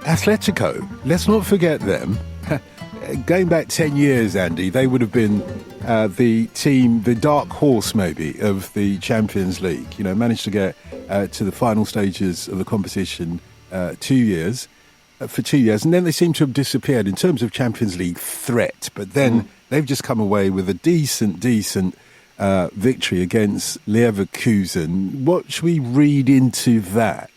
Atletico, let's not forget them. Going back 10 years, Andy, they would have been the team, the dark horse maybe, of the Champions League. You know, managed to get to the final stages of the competition 2 years, for 2 years. And then they seem to have disappeared in terms of Champions League threat. But then they've just come away with a decent victory against Leverkusen. What should we read into that?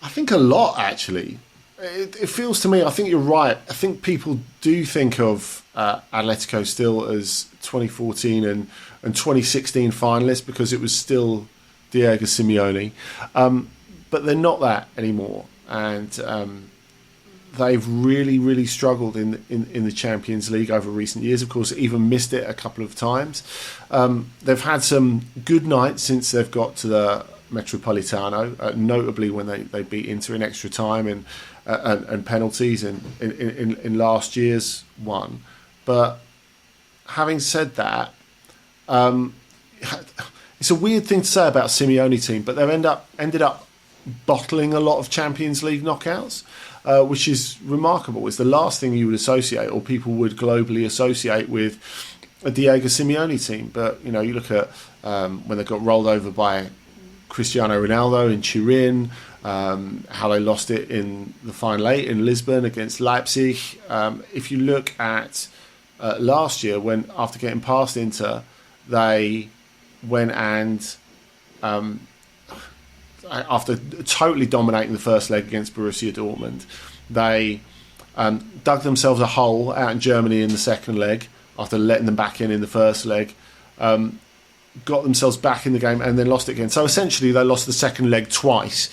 I think a lot, actually. It feels to me, I think you're right. I think people do think of Atletico still as 2014 and 2016 finalists because it was still Diego Simeone. But they're not that anymore. And they've really struggled in the Champions League over recent years. Of course, even missed it a couple of times. They've had some good nights since they've got to the Metropolitano, notably when they beat Inter in extra time and penalties in last year's one. But having said that, it's a weird thing to say about Simeone team, but they've ended up bottling a lot of Champions League knockouts, which is remarkable. It's the last thing you would associate, or people would globally associate with a Diego Simeone team. But you know, you look at when they got rolled over by Cristiano Ronaldo in Turin, how they lost it in the final 8 in Lisbon against Leipzig. If you look at last year, when after getting past Inter, they went and after totally dominating the first leg against Borussia Dortmund, they dug themselves a hole out in Germany in the second leg after letting them back in the first leg. Got themselves back in the game and then lost it again. So essentially they lost the second leg twice,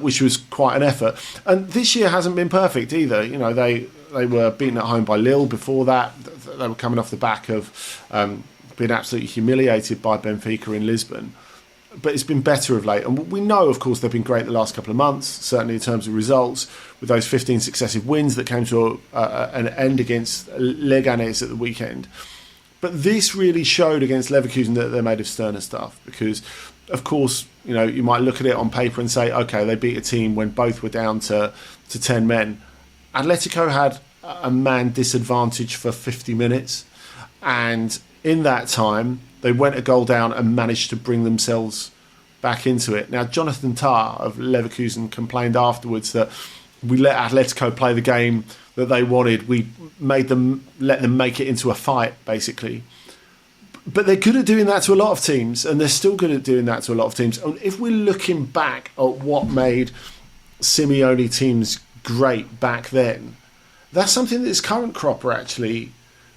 which was quite an effort. And this year hasn't been perfect either. You know, they were beaten at home by Lille before that. They were coming off the back of being absolutely humiliated by Benfica in Lisbon. But it's been better of late. And we know, of course, they've been great the last couple of months, certainly in terms of results, with those 15 successive wins that came to an end against Leganes at the weekend. But this really showed against Leverkusen that they're made of sterner stuff because, of course, you know, you might look at it on paper and say, OK, they beat a team when both were down to 10 men. Atletico had a man disadvantage for 50 minutes. And in that time, they went a goal down and managed to bring themselves back into it. Now, Jonathan Tah of Leverkusen complained afterwards that we let Atletico play the game that they wanted. We let them make it into a fight, basically. But they're good at doing that to a lot of teams, and they're still good at doing that to a lot of teams. And if we're looking back at what made Simeone teams great back then, that's something that this current crop are actually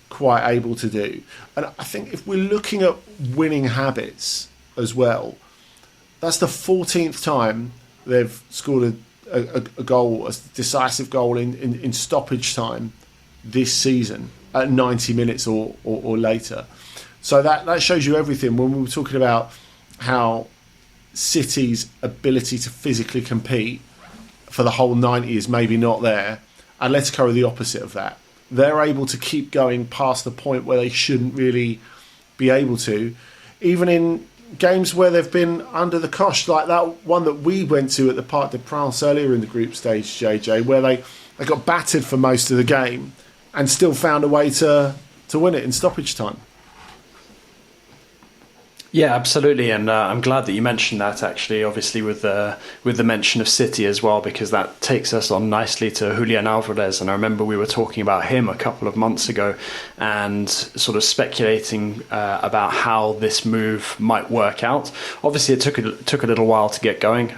quite able to do. And I think if we're looking at winning habits as well, that's the 14th time they've scored a goal, a decisive goal in stoppage time this season at 90 minutes or later. So that shows you everything. When we were talking about how City's ability to physically compete for the whole 90 is maybe not there, Atletico are the opposite of that. They're able to keep going past the point where they shouldn't really be able to, even in games where they've been under the cosh, like that one that we went to at the Parc des Princes earlier in the group stage, JJ, where they got battered for most of the game and still found a way to win it in stoppage time. Yeah, absolutely, and I'm glad that you mentioned that. Actually, obviously, with the mention of City as well, because that takes us on nicely to Julian Alvarez. And I remember we were talking about him a couple of months ago, and sort of speculating about how this move might work out. Obviously, it took a little while to get going,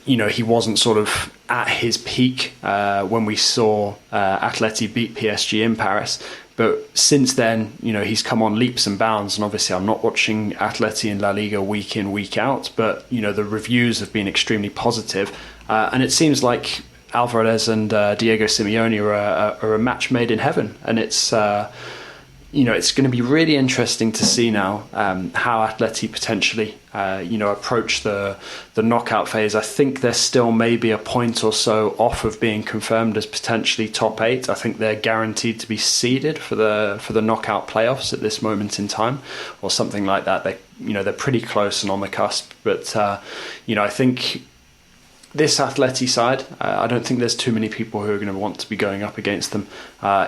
you know, he wasn't sort of at his peak when we saw Atleti beat PSG in Paris. But since then, you know, he's come on leaps and bounds. And obviously, I'm not watching Atleti in La Liga week in, week out. But, you know, the reviews have been extremely positive. And it seems like Alvarez and Diego Simeone are a match made in heaven. And it's, you know, it's going to be really interesting to see now how Atleti potentially, you know, approach the knockout phase. I think they're still maybe a point or so off of being confirmed as potentially top 8. I think they're guaranteed to be seeded for the knockout playoffs at this moment in time, or something like that. They're pretty close and on the cusp. But you know, I think this Atleti side, I don't think there's too many people who are going to want to be going up against them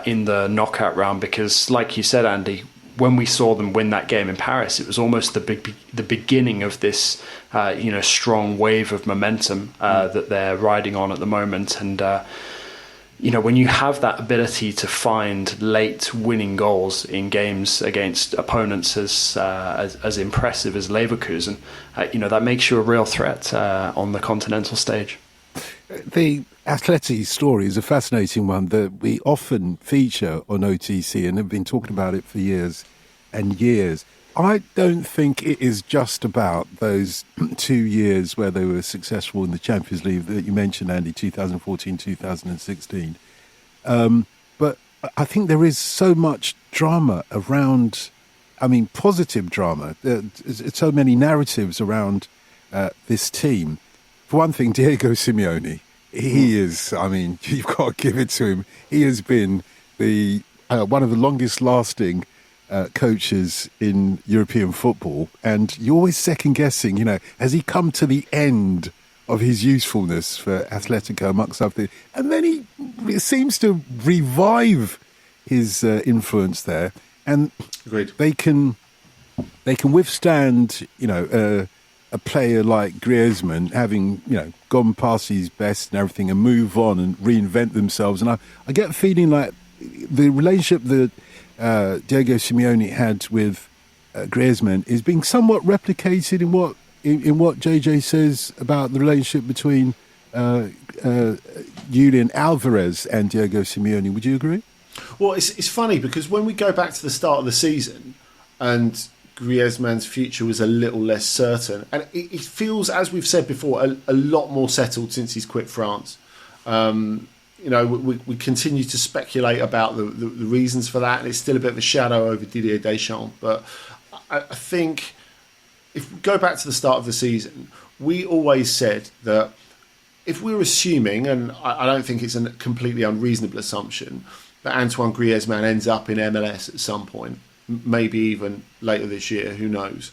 in the knockout round, because, like you said, Andy, when we saw them win that game in Paris, it was almost the beginning of this strong wave of momentum that they're riding on at the moment. And when you have that ability to find late winning goals in games against opponents as impressive as Leverkusen, that makes you a real threat on the continental stage. The Atleti story is a fascinating one that we often feature on OTC and have been talking about it for years and years. I don't think it is just about those 2 years where they were successful in the Champions League that you mentioned, Andy, 2014, 2016. But I think there is so much drama around, positive drama. There's so many narratives around this team. For one thing, Diego Simeone, he is, you've got to give it to him. He has been one of the longest lasting coaches in European football, and you're always second guessing, has he come to the end of his usefulness for Atletico amongst other things? And then he seems to revive his influence there, and Agreed. they can withstand, a player like Griezmann having, gone past his best and everything, and move on and reinvent themselves. And I get a feeling like the relationship that Diego Simeone had with Griezmann is being somewhat replicated in what JJ says about the relationship between Julian Alvarez and Diego Simeone. Would you agree? Well, it's funny because when we go back to the start of the season and Griezmann's future was a little less certain, and it feels, as we've said before, a lot more settled since he's quit France. We continue to speculate about the reasons for that, and it's still a bit of a shadow over Didier Deschamps. But I think if we go back to the start of the season, we always said that if we're assuming, and I don't think it's a completely unreasonable assumption, that Antoine Griezmann ends up in MLS at some point, maybe even later this year, who knows.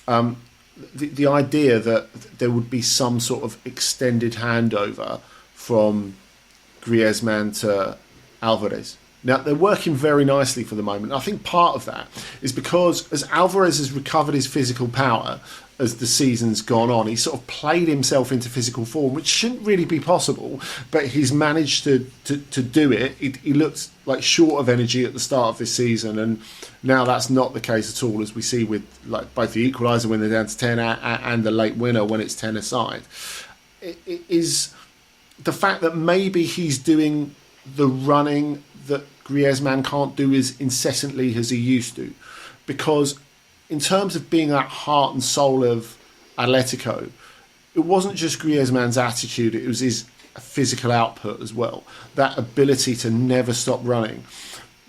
The idea that there would be some sort of extended handover from Griezmann to Alvarez. Now, they're working very nicely for the moment. I think part of that is because as Alvarez has recovered his physical power as the season's gone on, he's sort of played himself into physical form, which shouldn't really be possible, but he's managed to do it. He looked like short of energy at the start of this season, and now that's not the case at all, as we see with like both the equaliser when they're down to 10 and the late winner when it's 10 aside. It is the fact that maybe he's doing the running that Griezmann can't do as incessantly as he used to. Because in terms of being that heart and soul of Atletico, it wasn't just Griezmann's attitude, it was his physical output as well. That ability to never stop running.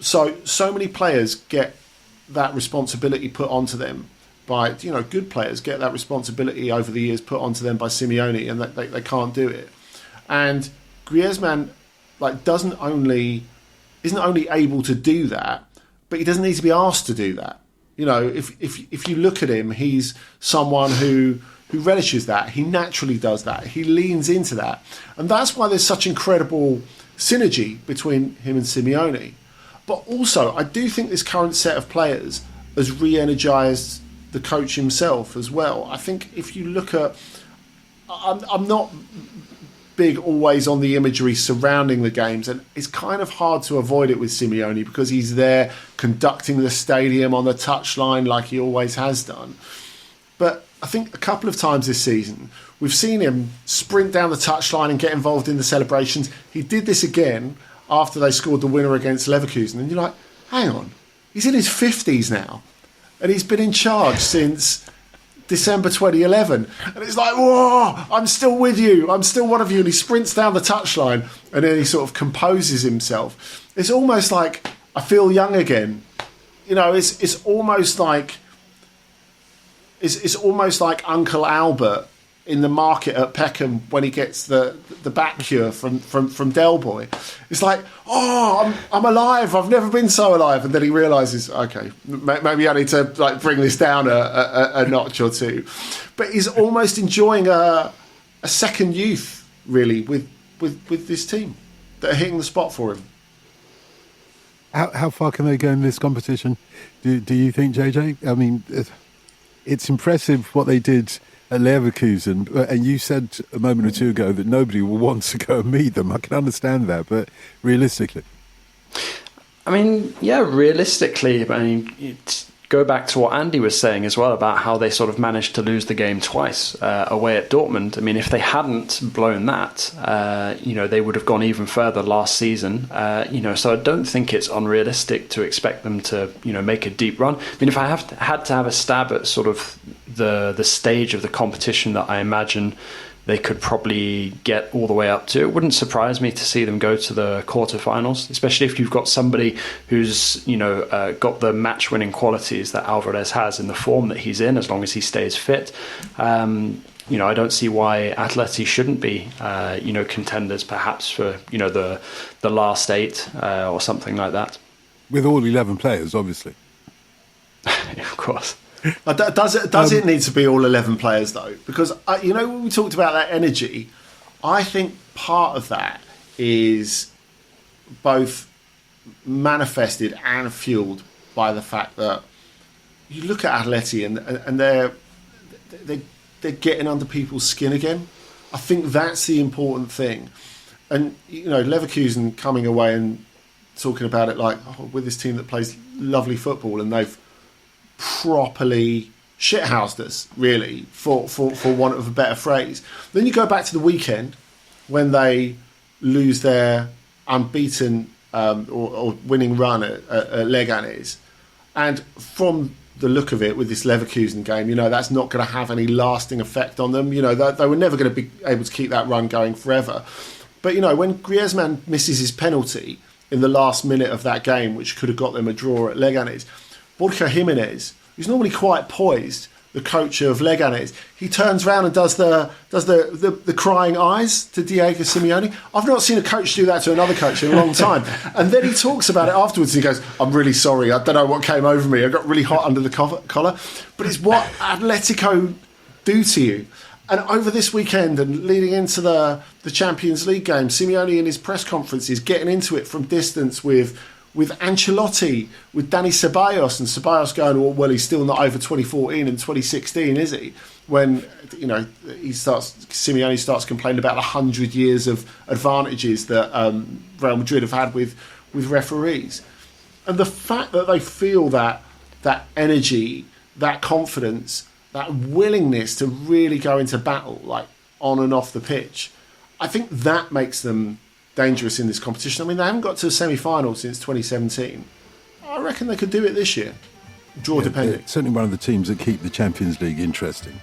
So many players get that responsibility put onto them by, good players get that responsibility over the years put onto them by Simeone, and they can't do it. And Griezmann isn't only able to do that, but he doesn't need to be asked to do that. If you look at him, he's someone who relishes that. He naturally does that. He leans into that. And that's why there's such incredible synergy between him and Simeone. But also, I do think this current set of players has re-energised the coach himself as well. I think if you look at... I'm not big always on the imagery surrounding the games, and it's kind of hard to avoid it with Simeone because he's there conducting the stadium on the touchline like he always has done. But I think a couple of times this season we've seen him sprint down the touchline and get involved in the celebrations. He did this again after they scored the winner against Leverkusen, and you're like, hang on, he's in his 50s now and he's been in charge since December 2011, and it's like, whoa, I'm still with you, I'm still one of you. And he sprints down the touchline and then he sort of composes himself. It's almost like I feel young again. It's almost like Uncle Albert in the market at Peckham when he gets the back cure from Del Boy. It's like, I'm alive, I've never been so alive. And then he realises, okay, maybe I need to bring this down a notch or two. But he's almost enjoying a a second youth, really, with this team that are hitting the spot for him. How far can they go in this competition? Do you think, JJ? I mean, it's impressive what they did at Leverkusen, and you said a moment or two ago that nobody will want to go and meet them. I can understand that, but realistically, I mean, yeah, realistically, I mean, go back to what Andy was saying as well about how they sort of managed to lose the game twice away at Dortmund. I mean, if they hadn't blown that, they would have gone even further last season. So I don't think it's unrealistic to expect them to, make a deep run. I mean, if I had to have a stab at sort of the stage of the competition that I imagine they could probably get all the way up to, it wouldn't surprise me to see them go to the quarterfinals, especially if you've got somebody who's got the match-winning qualities that Alvarez has in the form that he's in, as long as he stays fit. I don't see why Atleti shouldn't be contenders perhaps for the last 8 or something like that, with all 11 players, obviously. Of course. Does it need to be all 11 players, though? Because, when we talked about that energy, I think part of that is both manifested and fueled by the fact that you look at Atleti and they're getting under people's skin again. I think that's the important thing. And, Leverkusen coming away and talking about it like, we're this team that plays lovely football, and they've properly shithoused us, really, for want of a better phrase. Then you go back to the weekend when they lose their unbeaten or winning run at Leganes, and from the look of it with this Leverkusen game, that's not going to have any lasting effect on them. They were never going to be able to keep that run going forever. But when Griezmann misses his penalty in the last minute of that game, which could have got them a draw at Leganes, Borja Jimenez, who's normally quite poised, the coach of Leganes, he turns around and does the crying eyes to Diego Simeone. I've not seen a coach do that to another coach in a long time. And then he talks about it afterwards and he goes, I'm really sorry, I don't know what came over me, I got really hot under the collar. But it's what Atletico do to you. And over this weekend and leading into the Champions League game, Simeone in his press conferences getting into it from distance with Ancelotti, with Dani Ceballos, and Ceballos going, well, he's still not over 2014 and 2016, is he? When, Simeone starts complaining about the 100 years of advantages that Real Madrid have had with referees. And the fact that they feel that energy, that confidence, that willingness to really go into battle, like on and off the pitch, I think that makes them dangerous in this competition. I mean, they haven't got to a semi-final since 2017. I reckon they could do it this year, draw depending. Certainly one of the teams that keep the Champions League interesting.